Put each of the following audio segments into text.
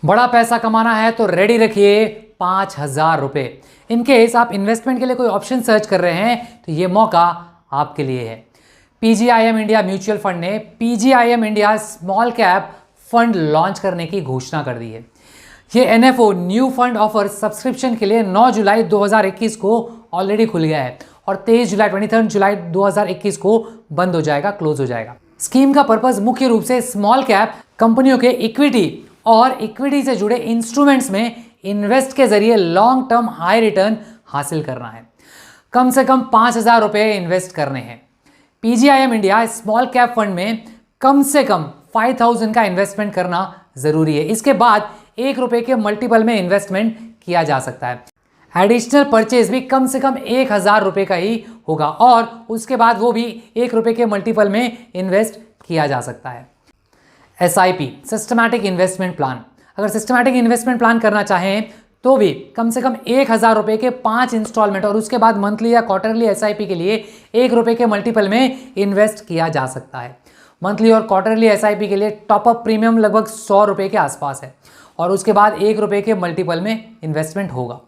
बड़ा पैसा कमाना है तो रेडी रखिए 5,000 रुपये। इनकेस आप इन्वेस्टमेंट के लिए कोई ऑप्शन सर्च कर रहे हैं तो ये मौका आपके लिए है। पीजीआईएम इंडिया म्यूचुअल फंड ने PGIM India small cap fund launch करने की घोषणा कर दी है। ये NFO new fund offer subscription के लिए 9 जुलाई 2021 को ऑलरेडी खुल गया है और 23 जुलाई 2021 को बंद हो जाएगा, क्लोज हो जाएगा। स्कीम का पर्पस मुख्य रूप से स्मॉल कैप कंपनियों के इक्विटी और इक्विटी से जुड़े इंस्ट्रूमेंट्स में इन्वेस्ट के जरिए लॉन्ग टर्म हाई रिटर्न हासिल करना है। कम से कम 5,000 रुपये इन्वेस्ट करने हैं। PGIM India small cap fund में कम से कम 5,000 का इन्वेस्टमेंट करना जरूरी है। इसके बाद ₹1 के मल्टीपल में इन्वेस्टमेंट किया जा सकता है। एडिशनल परचेज भी कम से कम 1,000 रुपये का ही होगा और उसके बाद वो भी ₹1 के मल्टीपल में इन्वेस्ट किया जा सकता है। SIP सिस्टमैटिक इन्वेस्टमेंट प्लान, अगर सिस्टमैटिक इन्वेस्टमेंट प्लान करना चाहें तो भी कम से कम 1,000 रुपये के 5 इंस्टॉलमेंट और उसके बाद मंथली या क्वार्टरली SIP के लिए ₹1 के मल्टीपल में इन्वेस्ट किया जा सकता है। मंथली और क्वार्टरली SIP के लिए टॉपअप प्रीमियम लगभग ₹100 के आसपास है और उसके बाद ₹1 के मल्टीपल में इन्वेस्टमेंट होगा।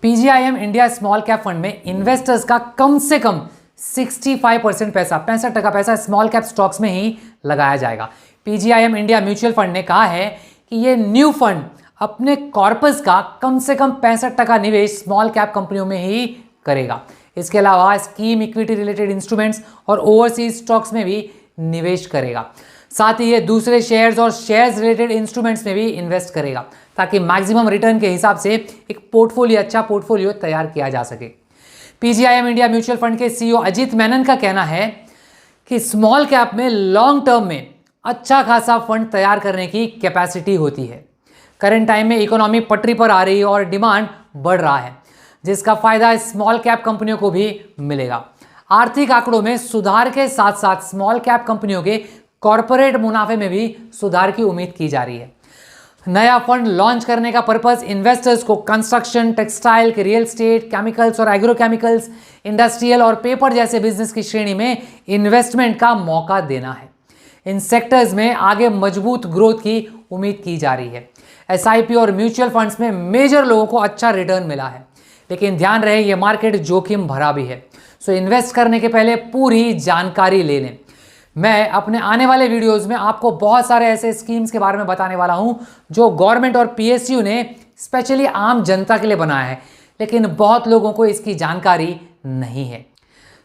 PGIM India small cap fund में इन्वेस्टर्स का कम से कम 65% पैसा 65% पैसा स्मॉल कैप स्टॉक्स में ही लगाया जाएगा। पीजीआईएम इंडिया म्यूचुअल फंड ने कहा है कि ये न्यू फंड अपने कॉर्पस का कम से कम 65% निवेश स्मॉल कैप कंपनियों में ही करेगा। इसके अलावा स्कीम, इक्विटी रिलेटेड इंस्ट्रूमेंट्स और ओवरसीज स्टॉक्स में भी निवेश करेगा। साथ ही ये दूसरे शेयर्स और शेयर्स रिलेटेड इंस्ट्रूमेंट्स में भी इन्वेस्ट करेगा ताकि मैक्सिमम रिटर्न के हिसाब से एक पोर्टफोलियो, अच्छा पोर्टफोलियो तैयार किया जा सके। पीजीआईएम इंडिया म्यूचुअल फंड के CEO अजीत मेनन का कहना है कि स्मॉल कैप में लॉन्ग टर्म में अच्छा खासा फंड तैयार करने की कैपेसिटी होती है। करंट टाइम में इकोनॉमी पटरी पर आ रही है और डिमांड बढ़ रहा है, जिसका फायदा स्मॉल कैप कंपनियों को भी मिलेगा। आर्थिक आंकड़ों में सुधार के साथ साथ स्मॉल कैप कंपनियों के कॉर्पोरेट मुनाफे में भी सुधार की उम्मीद की जा रही है। नया फंड लॉन्च करने का पर्पस इन्वेस्टर्स को construction, textile, real estate, chemicals और एग्रोकेमिकल्स, इंडस्ट्रियल और पेपर जैसे बिजनेस की श्रेणी में इन्वेस्टमेंट का मौका देना है। इन सेक्टर्स में आगे मजबूत ग्रोथ की उम्मीद की जा रही है। SIP और म्यूचुअल फंड्स में मेजर लोगों को अच्छा रिटर्न मिला है, लेकिन ध्यान रहे ये मार्केट जोखिम भरा भी है। सो इन्वेस्ट करने के पहले पूरी जानकारी ले लें। मैं अपने आने वाले वीडियोस में आपको बहुत सारे ऐसे स्कीम्स के बारे में बताने वाला हूं जो गवर्नमेंट और PSU ने स्पेशली आम जनता के लिए बनाया है, लेकिन बहुत लोगों को इसकी जानकारी नहीं है।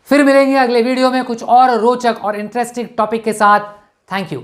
फिर मिलेंगे अगले वीडियो में कुछ और रोचक और इंटरेस्टिंग टॉपिक के साथ। Thank you.